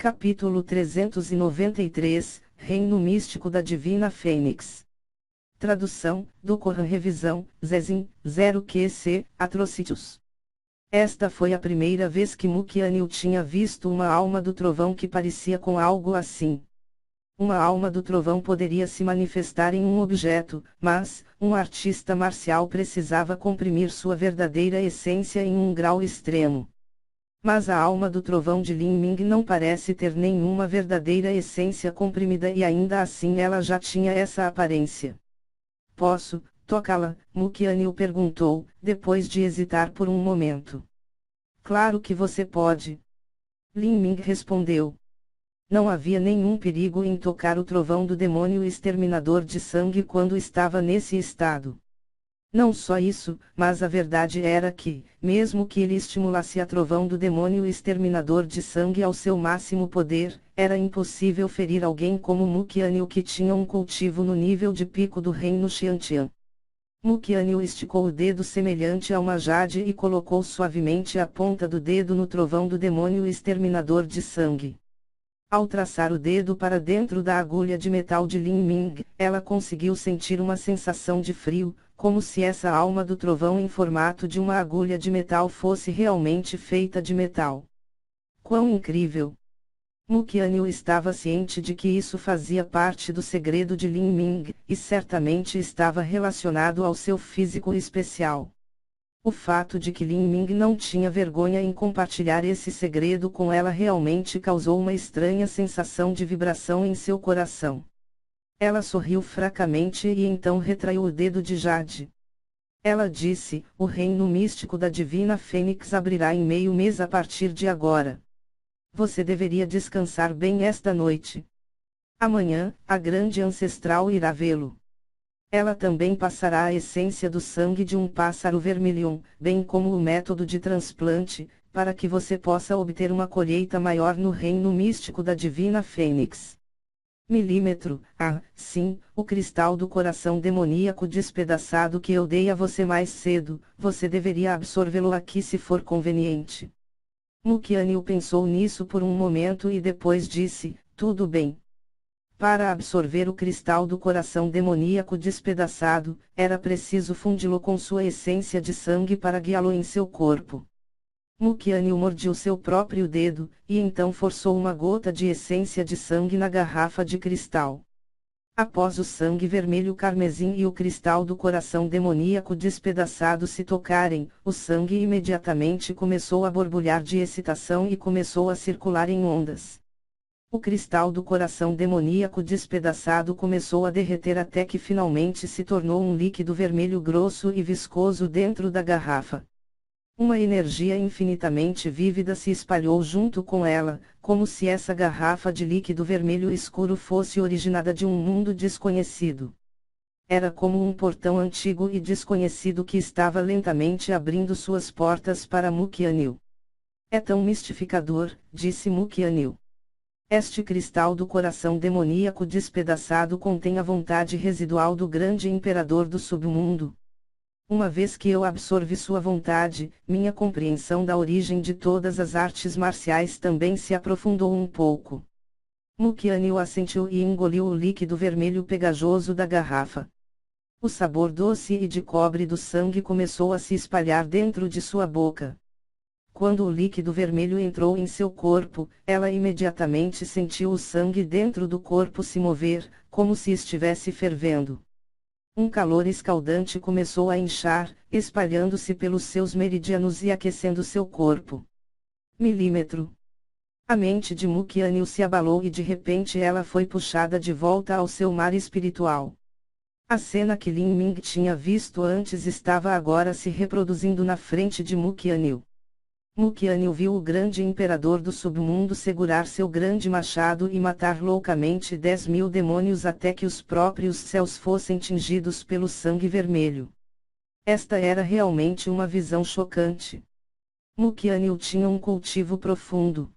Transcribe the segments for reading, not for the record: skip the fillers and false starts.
Capítulo 393, Reino Místico da Divina Fênix. Tradução, do Corã Revisão, Zezin, 0QC, Atrocitus. Esta foi a primeira vez que Mukyanil tinha visto uma alma do trovão que parecia com algo assim. Uma alma do trovão poderia se manifestar em um objeto, mas, um artista marcial precisava comprimir sua verdadeira essência em um grau extremo. Mas a alma do trovão de Lin Ming não parece ter nenhuma verdadeira essência comprimida e ainda assim ela já tinha essa aparência. Posso tocá-la? Mukyanil perguntou, depois de hesitar por um momento. Claro que você pode. Lin Ming respondeu. Não havia nenhum perigo em tocar o trovão do demônio exterminador de sangue quando estava nesse estado. Não só isso, mas a verdade era que, mesmo que ele estimulasse a trovão do demônio exterminador de sangue ao seu máximo poder, era impossível ferir alguém como Mukyanil que tinha um cultivo no nível de pico do reino Xiantian. Mukyanil esticou o dedo semelhante a uma jade e colocou suavemente a ponta do dedo no trovão do demônio exterminador de sangue. Ao traçar o dedo para dentro da agulha de metal de Lin Ming, ela conseguiu sentir uma sensação de frio, como se essa alma do trovão em formato de uma agulha de metal fosse realmente feita de metal. Quão incrível! Mukyanil estava ciente de que isso fazia parte do segredo de Lin Ming, e certamente estava relacionado ao seu físico especial. O fato de que Lin Ming não tinha vergonha em compartilhar esse segredo com ela realmente causou uma estranha sensação de vibração em seu coração. Ela sorriu fracamente e então retraiu o dedo de Jade. Ela disse, o reino místico da Divina Fênix abrirá em meio mês a partir de agora. Você deveria descansar bem esta noite. Amanhã, a grande ancestral irá vê-lo. Ela também passará a essência do sangue de um pássaro vermilion, bem como o método de transplante, para que você possa obter uma colheita maior no reino místico da Divina Fênix. Milímetro, sim, o cristal do coração demoníaco despedaçado que eu dei a você mais cedo, você deveria absorvê-lo aqui se for conveniente. Mukyanil pensou nisso por um momento e depois disse, tudo bem. Para absorver o cristal do coração demoníaco despedaçado, era preciso fundi-lo com sua essência de sangue para guiá-lo em seu corpo. Mukyanil mordiu seu próprio dedo, e então forçou uma gota de essência de sangue na garrafa de cristal. Após o sangue vermelho carmesim e o cristal do coração demoníaco despedaçado se tocarem, o sangue imediatamente começou a borbulhar de excitação e começou a circular em ondas. O cristal do coração demoníaco despedaçado começou a derreter até que finalmente se tornou um líquido vermelho grosso e viscoso dentro da garrafa. Uma energia infinitamente vívida se espalhou junto com ela, como se essa garrafa de líquido vermelho escuro fosse originada de um mundo desconhecido. Era como um portão antigo e desconhecido que estava lentamente abrindo suas portas para Mukyanil. É tão mistificador, disse Mukyanil. Este cristal do coração demoníaco despedaçado contém a vontade residual do grande imperador do submundo. Uma vez que eu absorvi sua vontade, minha compreensão da origem de todas as artes marciais também se aprofundou um pouco. Mukyanil assentiu e engoliu o líquido vermelho pegajoso da garrafa. O sabor doce e de cobre do sangue começou a se espalhar dentro de sua boca. Quando o líquido vermelho entrou em seu corpo, ela imediatamente sentiu o sangue dentro do corpo se mover, como se estivesse fervendo. Um calor escaldante começou a inchar, espalhando-se pelos seus meridianos e aquecendo seu corpo. Milímetro. A mente de Mukyanil se abalou e de repente ela foi puxada de volta ao seu mar espiritual. A cena que Lin Ming tinha visto antes estava agora se reproduzindo na frente de Mukyanil. Mukyanil viu o grande imperador do submundo segurar seu grande machado e matar loucamente 10.000 demônios até que os próprios céus fossem tingidos pelo sangue vermelho. Esta era realmente uma visão chocante. Mukyanil tinha um cultivo profundo.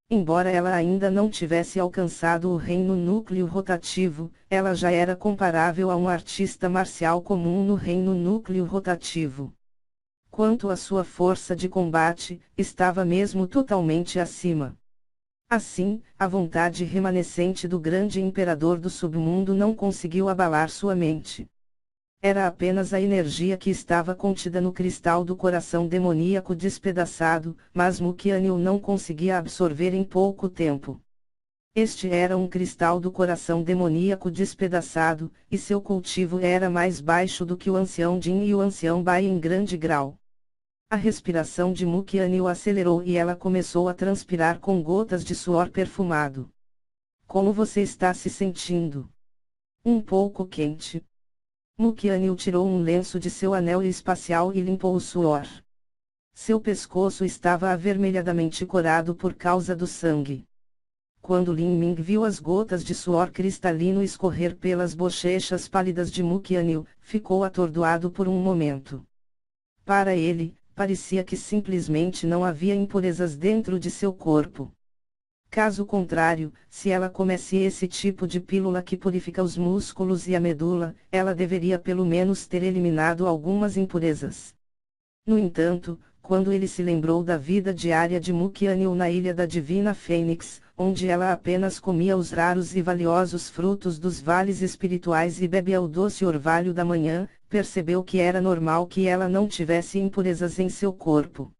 Embora ela ainda não tivesse alcançado o reino núcleo rotativo, ela já era comparável a um artista marcial comum no reino núcleo rotativo. Quanto à sua força de combate, estava mesmo totalmente acima. Assim, a vontade remanescente do grande imperador do submundo não conseguiu abalar sua mente. Era apenas a energia que estava contida no cristal do coração demoníaco despedaçado, mas Mukyanil não conseguia absorver em pouco tempo. Este era um cristal do coração demoníaco despedaçado, e seu cultivo era mais baixo do que o ancião Jin e o ancião Bai em grande grau. A respiração de Mukyanil acelerou e ela começou a transpirar com gotas de suor perfumado. Como você está se sentindo? Um pouco quente. Mukyanil tirou um lenço de seu anel espacial e limpou o suor. Seu pescoço estava avermelhadamente corado por causa do sangue. Quando Lin Ming viu as gotas de suor cristalino escorrer pelas bochechas pálidas de Mukyanil, ficou atordoado por um momento. Para ele, parecia que simplesmente não havia impurezas dentro de seu corpo. Caso contrário, se ela comesse esse tipo de pílula que purifica os músculos e a medula, ela deveria pelo menos ter eliminado algumas impurezas. No entanto, quando ele se lembrou da vida diária de Mukyanil na Ilha da Divina Fênix, onde ela apenas comia os raros e valiosos frutos dos vales espirituais e bebia o doce orvalho da manhã, percebeu que era normal que ela não tivesse impurezas em seu corpo.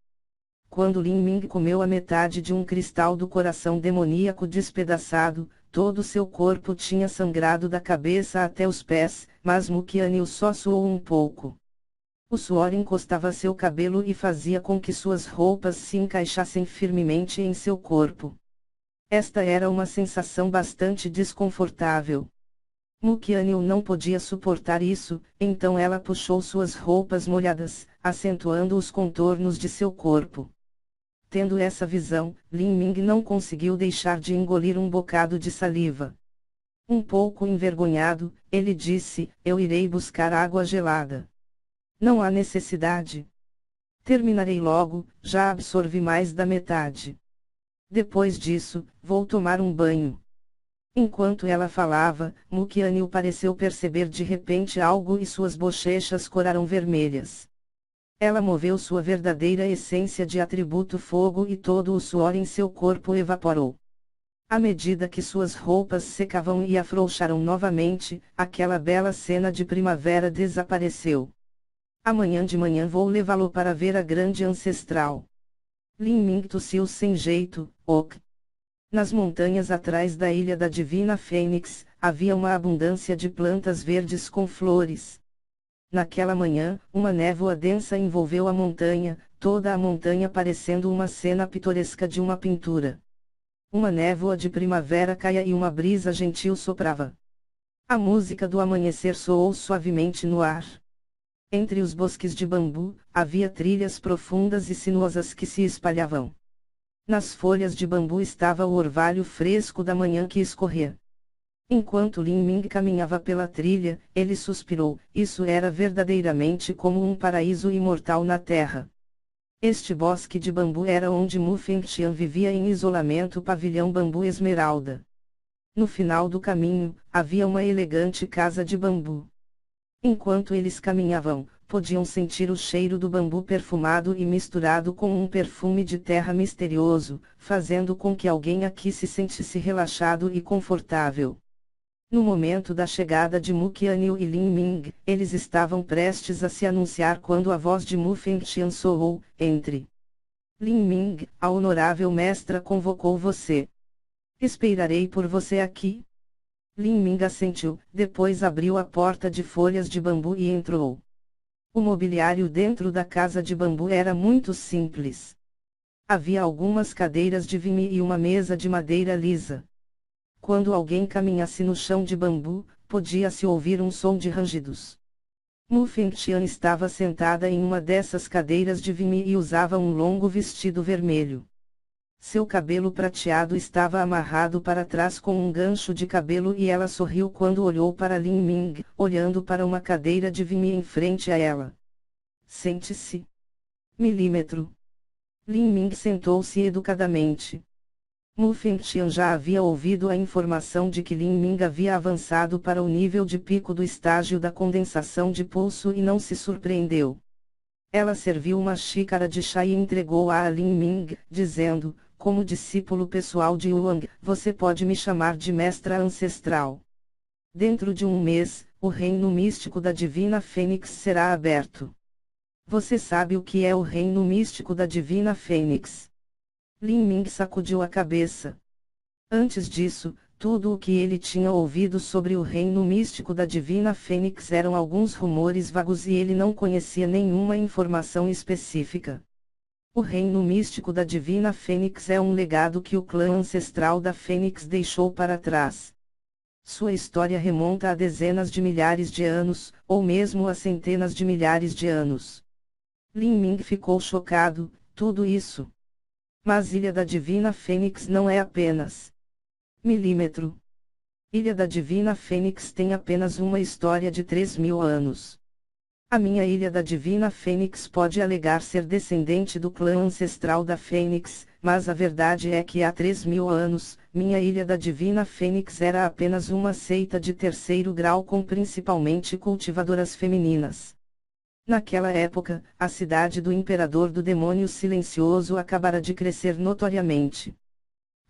Quando Lin Ming comeu a metade de um cristal do coração demoníaco despedaçado, todo seu corpo tinha sangrado da cabeça até os pés, mas Mukyanil só suou um pouco. O suor encostava seu cabelo e fazia com que suas roupas se encaixassem firmemente em seu corpo. Esta era uma sensação bastante desconfortável. Mukyanil não podia suportar isso, então ela puxou suas roupas molhadas, acentuando os contornos de seu corpo. Tendo essa visão, Lin Ming não conseguiu deixar de engolir um bocado de saliva. Um pouco envergonhado, ele disse: "Eu irei buscar água gelada." "Não há necessidade. Terminarei logo, já absorvi mais da metade. Depois disso, vou tomar um banho." Enquanto ela falava, Mukyanil pareceu perceber de repente algo e suas bochechas coraram vermelhas. Ela moveu sua verdadeira essência de atributo fogo e todo o suor em seu corpo evaporou. À medida que suas roupas secavam e afrouxaram novamente, aquela bela cena de primavera desapareceu. "Amanhã de manhã vou levá-lo para ver a grande ancestral." Lin Ming tossiu sem jeito. Ok. Nas montanhas atrás da Ilha da Divina Fênix, havia uma abundância de plantas verdes com flores. Naquela manhã, uma névoa densa envolveu a montanha, toda a montanha parecendo uma cena pitoresca de uma pintura. Uma névoa de primavera caía e uma brisa gentil soprava. A música do amanhecer soou suavemente no ar. Entre os bosques de bambu, havia trilhas profundas e sinuosas que se espalhavam. Nas folhas de bambu estava o orvalho fresco da manhã que escorria. Enquanto Lin Ming caminhava pela trilha, ele suspirou: isso era verdadeiramente como um paraíso imortal na terra. Este bosque de bambu era onde Mu Fengtian vivia em isolamento. Pavilhão Bambu Esmeralda. No final do caminho, havia uma elegante casa de bambu. Enquanto eles caminhavam, podiam sentir o cheiro do bambu perfumado e misturado com um perfume de terra misterioso, fazendo com que alguém aqui se sentisse relaxado e confortável. No momento da chegada de Mukyanil e Lin Ming, eles estavam prestes a se anunciar quando a voz de Mu Fengtian soou: "Entre." "Lin Ming, a honorável mestra convocou você." "Esperarei por você aqui." Lin Ming assentiu, depois abriu a porta de folhas de bambu e entrou. O mobiliário dentro da casa de bambu era muito simples. Havia algumas cadeiras de vime e uma mesa de madeira lisa. Quando alguém caminhasse no chão de bambu, podia-se ouvir um som de rangidos. Mu Fengtian estava sentada em uma dessas cadeiras de vime e usava um longo vestido vermelho. Seu cabelo prateado estava amarrado para trás com um gancho de cabelo e ela sorriu quando olhou para Lin Ming, olhando para uma cadeira de vime em frente a ela. "Sente-se." "Milímetro." Lin Ming sentou-se educadamente. Mu Fengtian já havia ouvido a informação de que Lin Ming havia avançado para o nível de pico do estágio da condensação de pulso e não se surpreendeu. Ela serviu uma xícara de chá e entregou-a a Lin Ming, dizendo: como discípulo pessoal de Yuang, você pode me chamar de mestra ancestral. Dentro de um mês, o reino místico da Divina Fênix será aberto. Você sabe o que é o reino místico da Divina Fênix? Lin Ming sacudiu a cabeça. Antes disso, tudo o que ele tinha ouvido sobre o reino místico da Divina Fênix eram alguns rumores vagos e ele não conhecia nenhuma informação específica. O reino místico da Divina Fênix é um legado que o clã ancestral da Fênix deixou para trás. Sua história remonta a dezenas de milhares de anos, ou mesmo a centenas de milhares de anos. Lin Ming ficou chocado, tudo isso. Mas Ilha da Divina Fênix não é apenas milímetro. Ilha da Divina Fênix tem apenas uma história de 3.000 anos. A minha Ilha da Divina Fênix pode alegar ser descendente do clã ancestral da Fênix, mas a verdade é que há 3.000 anos, minha Ilha da Divina Fênix era apenas uma seita de terceiro grau com principalmente cultivadoras femininas. Naquela época, a cidade do Imperador do Demônio Silencioso acabara de crescer notoriamente.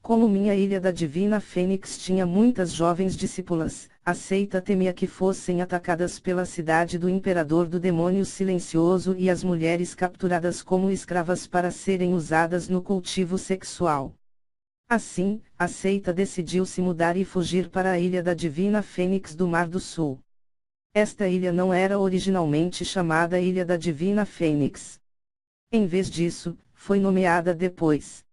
Como minha Ilha da Divina Fênix tinha muitas jovens discípulas, a seita temia que fossem atacadas pela cidade do Imperador do Demônio Silencioso e as mulheres capturadas como escravas para serem usadas no cultivo sexual. Assim, a seita decidiu se mudar e fugir para a Ilha da Divina Fênix do Mar do Sul. Esta ilha não era originalmente chamada Ilha da Divina Fênix. Em vez disso, foi nomeada depois.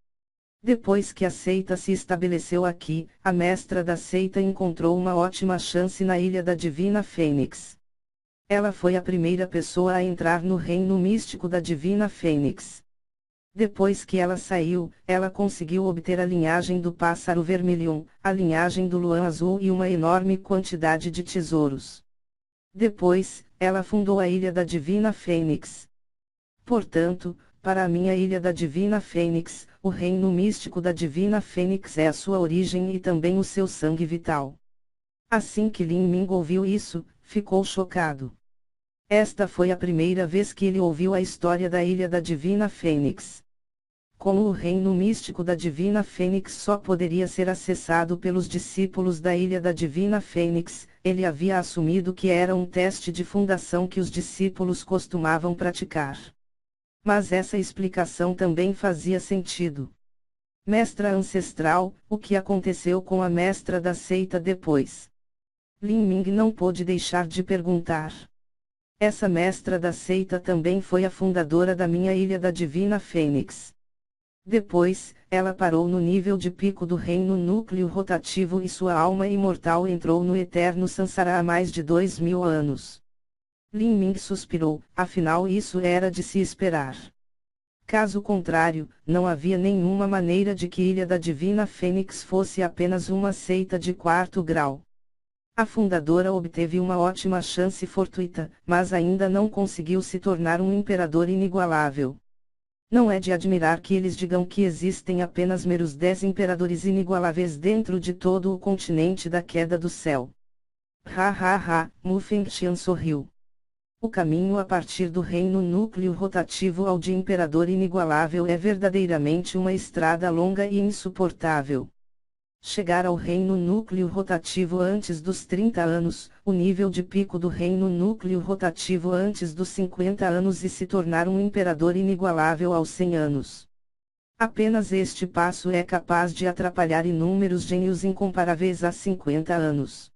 Depois que a seita se estabeleceu aqui, a mestra da seita encontrou uma ótima chance na Ilha da Divina Fênix. Ela foi a primeira pessoa a entrar no reino místico da Divina Fênix. Depois que ela saiu, ela conseguiu obter a linhagem do Pássaro Vermelho, a linhagem do Luan Azul e uma enorme quantidade de tesouros. Depois, ela fundou a Ilha da Divina Fênix. Portanto, para a minha Ilha da Divina Fênix, o reino místico da Divina Fênix é a sua origem e também o seu sangue vital. Assim que Lin Ming ouviu isso, ficou chocado. Esta foi a primeira vez que ele ouviu a história da Ilha da Divina Fênix. Como o reino místico da Divina Fênix só poderia ser acessado pelos discípulos da Ilha da Divina Fênix, ele havia assumido que era um teste de fundação que os discípulos costumavam praticar. Mas essa explicação também fazia sentido. Mestra ancestral, o que aconteceu com a mestra da seita depois? Lin Ming não pôde deixar de perguntar. Essa mestra da seita também foi a fundadora da minha Ilha da Divina Fênix. Depois, ela parou no nível de pico do reino núcleo rotativo e sua alma imortal entrou no eterno Sansara há mais de 2.000 anos. Lin Ming suspirou, afinal isso era de se esperar. Caso contrário, não havia nenhuma maneira de que Ilha da Divina Fênix fosse apenas uma seita de 4º grau. A fundadora obteve uma ótima chance fortuita, mas ainda não conseguiu se tornar um imperador inigualável. Não é de admirar que eles digam que existem apenas meros 10 imperadores inigualáveis dentro de todo o continente da queda do céu. Ha ha ha, Mu Fengxian sorriu. O caminho a partir do reino núcleo rotativo ao de imperador inigualável é verdadeiramente uma estrada longa e insuportável. Chegar ao reino núcleo rotativo antes dos 30 anos, o nível de pico do reino núcleo rotativo antes dos 50 anos e se tornar um imperador inigualável aos 100 anos. Apenas este passo é capaz de atrapalhar inúmeros gênios incomparáveis há 50 anos.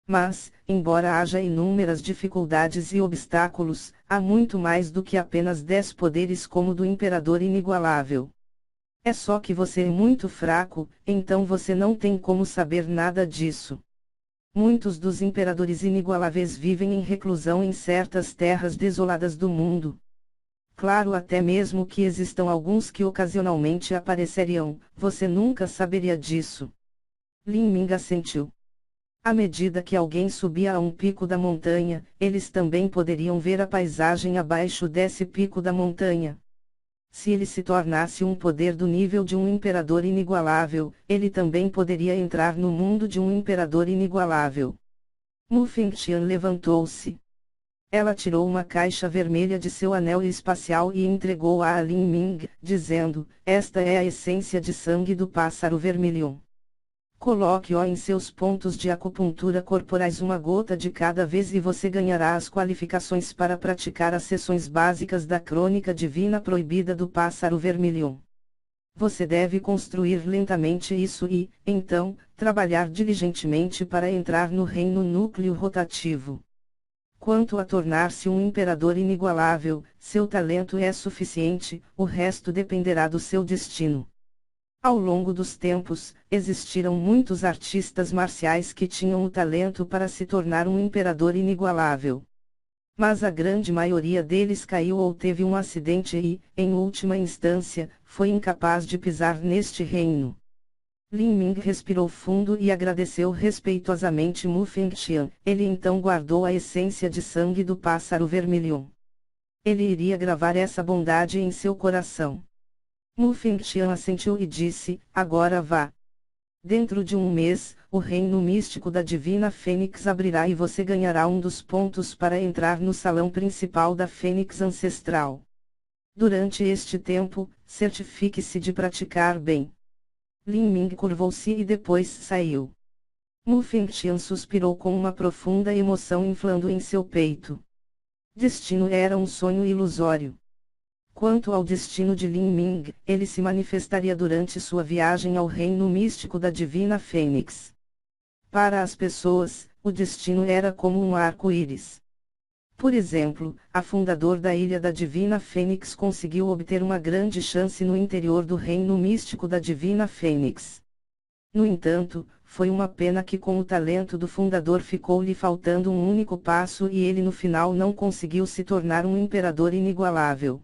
Mas, embora haja inúmeras dificuldades e obstáculos, há muito mais do que apenas 10 poderes como o do imperador inigualável. É só que você é muito fraco, então você não tem como saber nada disso. Muitos dos imperadores inigualáveis vivem em reclusão em certas terras desoladas do mundo. Claro, até mesmo que existam alguns que ocasionalmente apareceriam, você nunca saberia disso. Lin Ming assentiu. À medida que alguém subia a um pico da montanha, eles também poderiam ver a paisagem abaixo desse pico da montanha. Se ele se tornasse um poder do nível de um imperador inigualável, ele também poderia entrar no mundo de um imperador inigualável. Mu Fengxian levantou-se. Ela tirou uma caixa vermelha de seu anel espacial e entregou-a a Lin Ming, dizendo: esta é a essência de sangue do pássaro vermelho. Coloque-o em seus pontos de acupuntura corporais uma gota de cada vez e você ganhará as qualificações para praticar as sessões básicas da crônica divina proibida do pássaro vermelho. Você deve construir lentamente isso e, então, trabalhar diligentemente para entrar no reino núcleo rotativo. Quanto a tornar-se um imperador inigualável, seu talento é suficiente, o resto dependerá do seu destino. Ao longo dos tempos, existiram muitos artistas marciais que tinham o talento para se tornar um imperador inigualável. Mas a grande maioria deles caiu ou teve um acidente e, em última instância, foi incapaz de pisar neste reino. Lin Ming respirou fundo e agradeceu respeitosamente Mu Fengtian. Ele então guardou a essência de sangue do pássaro vermelho. Ele iria gravar essa bondade em seu coração. Mu Fengtian assentiu e disse: agora vá. Dentro de um mês, o reino místico da Divina Fênix abrirá e você ganhará um dos pontos para entrar no salão principal da Fênix Ancestral. Durante este tempo, certifique-se de praticar bem. Lin Ming curvou-se e depois saiu. Mu Fengtian suspirou com uma profunda emoção inflando em seu peito. Destino era um sonho ilusório. Quanto ao destino de Lin Ming, ele se manifestaria durante sua viagem ao reino místico da Divina Fênix. Para as pessoas, o destino era como um arco-íris. Por exemplo, a fundador da Ilha da Divina Fênix conseguiu obter uma grande chance no interior do reino místico da Divina Fênix. No entanto, foi uma pena que com o talento do fundador ficou-lhe faltando um único passo e ele no final não conseguiu se tornar um imperador inigualável.